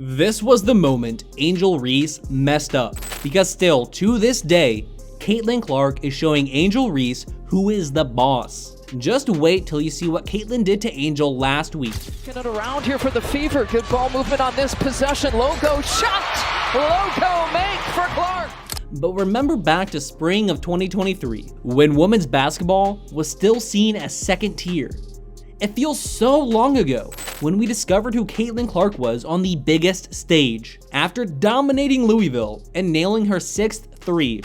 This was the moment Angel Reese messed up, because still, to this day, Caitlin Clark is showing Angel Reese who is the boss. Just wait till you see what Caitlin did to Angel last week. Get it around here for the Fever. Good ball movement on this possession. Logo shot! Logo make for Clark! But remember back to spring of 2023, when women's basketball was still seen as second tier. It feels so long ago when we discovered who Caitlin Clark was on the biggest stage. After dominating Louisville and nailing her 6th three,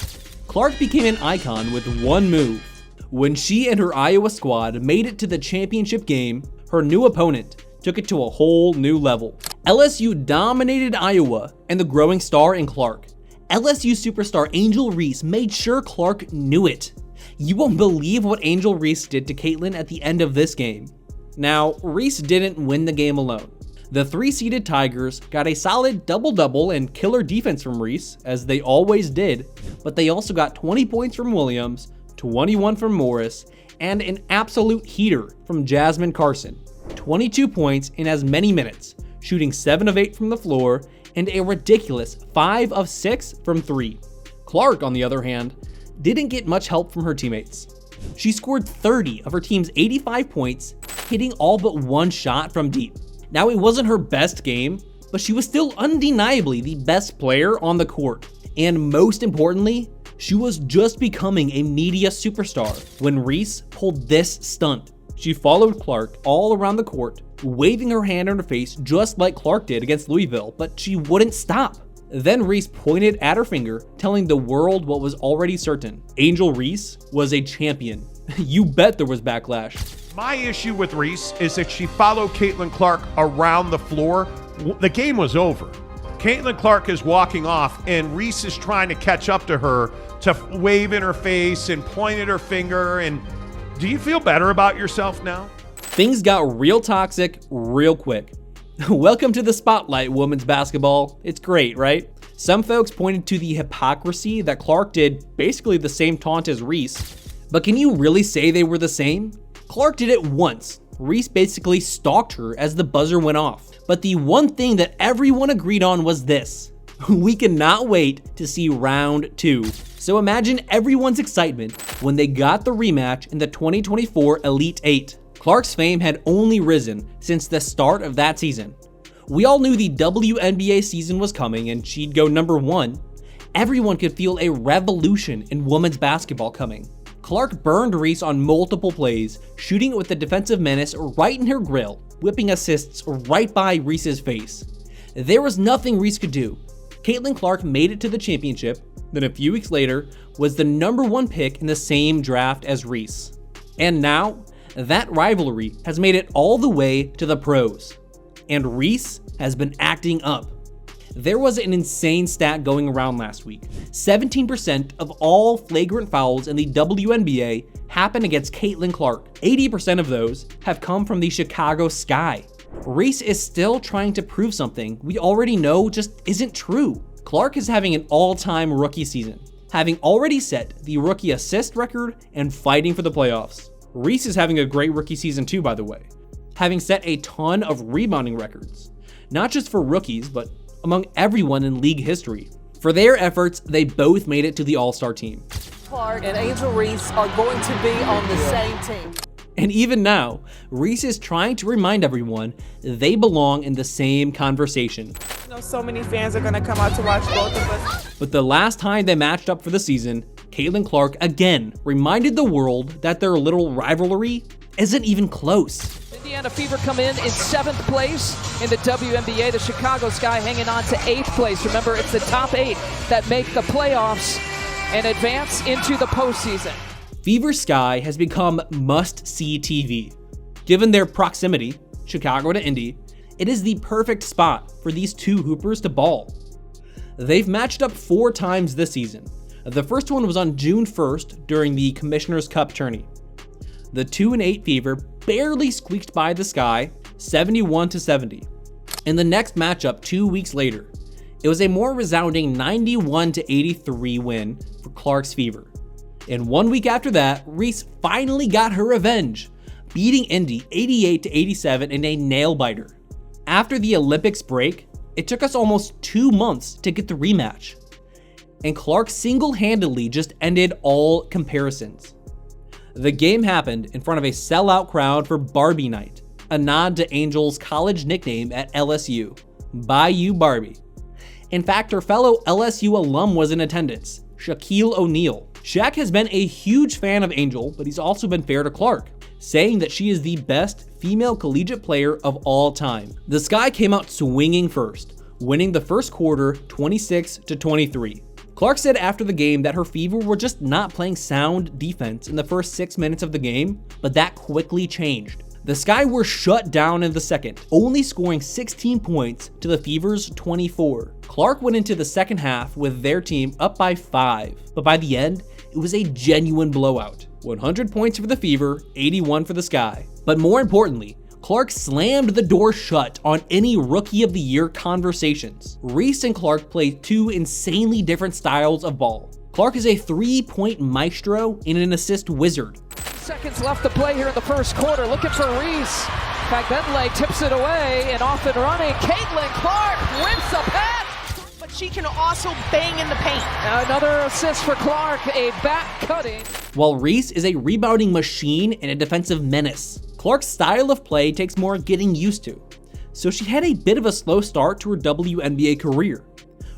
Clark became an icon with one move. When she and her Iowa squad made it to the championship game, her new opponent took it to a whole new level. LSU dominated Iowa and the growing star in Clark. LSU superstar Angel Reese made sure Clark knew it. You won't believe what Angel Reese did to Caitlin at the end of this game. Now, Reese didn't win the game alone. The 3-seeded Tigers got a solid double-double and killer defense from Reese, as they always did, but they also got 20 points from Williams, 21 from Morris, and an absolute heater from Jasmine Carson. 22 points in as many minutes, shooting 7 of 8 from the floor, and a ridiculous 5 of 6 from 3. Clark, on the other hand, didn't get much help from her teammates. She scored 30 of her team's 85 points, hitting all but one shot from deep. Now, it wasn't her best game, but she was still undeniably the best player on the court. And most importantly, she was just becoming a media superstar when Reese pulled this stunt. She followed Clark all around the court, waving her hand in her face just like Clark did against Louisville, but she wouldn't stop. Then Reese pointed at her finger, telling the world what was already certain. Angel Reese was a champion. You bet there was backlash. My issue with Reese is that she followed Caitlin Clark around the floor. The game was over. Caitlin Clark is walking off, and Reese is trying to catch up to her to wave in her face and point at her finger. And do you feel better about yourself now? Things got real toxic real quick. Welcome to the spotlight, women's basketball. It's great, right? Some folks pointed to the hypocrisy that Clark did basically the same taunt as Reese. But can you really say they were the same? Clark did it once. Reese basically stalked her as the buzzer went off. But the one thing that everyone agreed on was this. We cannot wait to see round 2. So imagine everyone's excitement when they got the rematch in the 2024 Elite 8. Clark's fame had only risen since the start of that season. We all knew the WNBA season was coming and she'd go number 1. Everyone could feel a revolution in women's basketball coming. Clark burned Reese on multiple plays, shooting it with the defensive menace right in her grill, whipping assists right by Reese's face. There was nothing Reese could do. Caitlin Clark made it to the championship, then a few weeks later was the number 1 pick in the same draft as Reese. And now, that rivalry has made it all the way to the pros. And Reese has been acting up. There was an insane stat going around last week. 17% of all flagrant fouls in the WNBA happen against Caitlin Clark. 80% of those have come from the Chicago Sky. Reese is still trying to prove something we already know just isn't true. Clark is having an all-time rookie season, having already set the rookie assist record and fighting for the playoffs. Reese is having a great rookie season too, by the way, having set a ton of rebounding records, not just for rookies, but among everyone in league history. For their efforts, they both made it to the All-Star team. Clark and Angel Reese are going to be on the same team. And even now, Reese is trying to remind everyone they belong in the same conversation. I know so many fans are going to come out to watch both of us. But the last time they matched up for the season, Caitlin Clark again reminded the world that their little rivalry isn't even close. Indiana Fever come in 7th place in the WNBA. The Chicago Sky hanging on to 8th place. Remember, it's the top 8 that make the playoffs and advance into the postseason. Fever Sky has become must-see TV. Given their proximity, Chicago to Indy, it is the perfect spot for these two hoopers to ball. They've matched up 4 times this season. The first one was on June 1st during the Commissioner's Cup tourney. The 2-8 Fever barely squeaked by the Sky, 71-70. In the next matchup 2 weeks later, it was a more resounding 91-83 win for Clark's Fever. And 1 week after that, Reese finally got her revenge, beating Indy 88-87 in a nail-biter. After the Olympics break, It took us almost 2 months to get the rematch. And Clark single-handedly just ended all comparisons. The game happened in front of a sellout crowd for Barbie Night, a nod to Angel's college nickname at LSU, Bayou Barbie. In fact, her fellow LSU alum was in attendance, Shaquille O'Neal. Shaq has been a huge fan of Angel, but he's also been fair to Clark, saying that she is the best female collegiate player of all time. The Sky came out swinging first, winning the first quarter 26-23. Clark said after the game that her Fever were just not playing sound defense in the first 6 minutes of the game, but that quickly changed. The Sky were shut down in the second, only scoring 16 points to the Fever's 24. Clark went into the second half with their team up by 5, but by the end, it was a genuine blowout. 100 points for the Fever, 81 for the Sky. But more importantly, Clark slammed the door shut on any Rookie of the Year conversations. Reese and Clark played two insanely different styles of ball. Clark is a 3-point maestro and an assist wizard. Seconds left to play here in the first quarter. Looking for Reese. In fact, Bentley tips it away and off and running. Caitlin Clark wins the pass. But she can also bang in the paint. Another assist for Clark, a back cutting. While Reese is a rebounding machine and a defensive menace, Clark's style of play takes more getting used to. So she had a bit of a slow start to her WNBA career.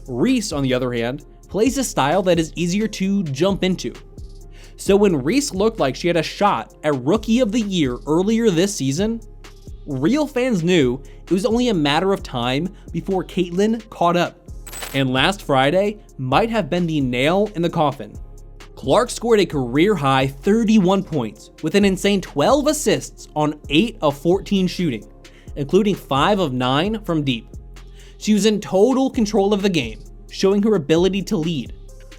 Reese, on the other hand, plays a style that is easier to jump into. So when Reese looked like she had a shot at Rookie of the Year earlier this season, real fans knew it was only a matter of time before Caitlin caught up. And last Friday might have been the nail in the coffin. Clark scored a career-high 31 points with an insane 12 assists on 8 of 14 shooting, including 5 of 9 from deep. She was in total control of the game, showing her ability to lead.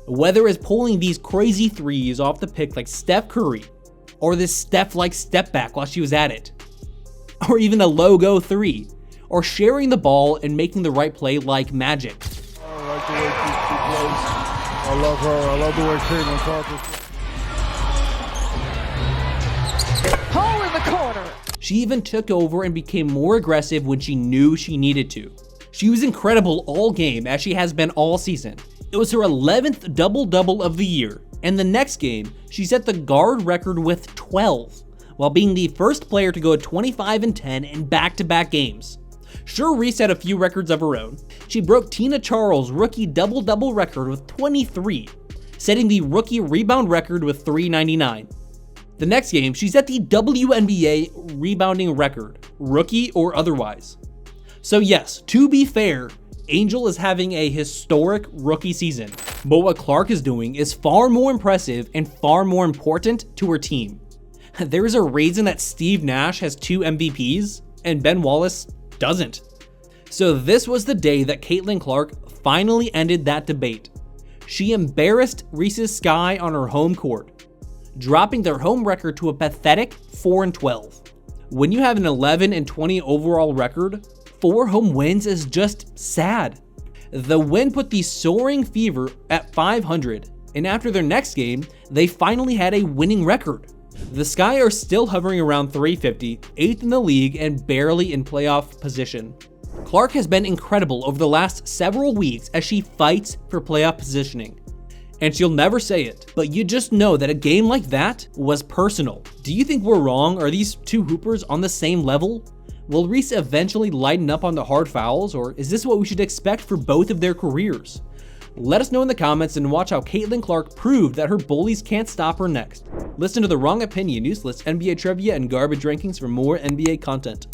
Whether it's pulling these crazy threes off the pick like Steph Curry, or this Steph-like step back while she was at it, or even a logo 3, or sharing the ball and making the right play like magic. I like the way she plays. I love her. I love the way Caitlin talks. Hole in the corner. She even took over and became more aggressive when she knew she needed to. She was incredible all game, as she has been all season. It was her 11th double-double of the year, and the next game, she set the guard record with 12, while being the first player to go 25-10 in back-to-back games. Sure, Reese had a few records of her own. She broke Tina Charles' rookie double-double record with 23, setting the rookie rebound record with 399. The next game, she set the WNBA rebounding record, rookie or otherwise. So yes, to be fair, Angel is having a historic rookie season, but what Clark is doing is far more impressive and far more important to her team. There is a reason that Steve Nash has 2 MVPs and Ben Wallace doesn't. So this was the day that Caitlin Clark finally ended that debate. She embarrassed Reese's Sky on her home court, dropping their home record to a pathetic 4-12. When you have an 11-20 overall record, 4 home wins is just sad. The win put the soaring Fever at 500, and after their next game, they finally had a winning record. The Sky are still hovering around 350, 8th in the league and barely in playoff position. Clark has been incredible over the last several weeks as she fights for playoff positioning. And she'll never say it, but you just know that a game like that was personal. Do you think we're wrong? Are these two hoopers on the same level? Will Reese eventually lighten up on the hard fouls, or is this what we should expect for both of their careers? Let us know in the comments and watch how Caitlin Clark proved that her bullies can't stop her next. Listen to The Wrong Opinion, useless NBA trivia, and garbage rankings for more NBA content.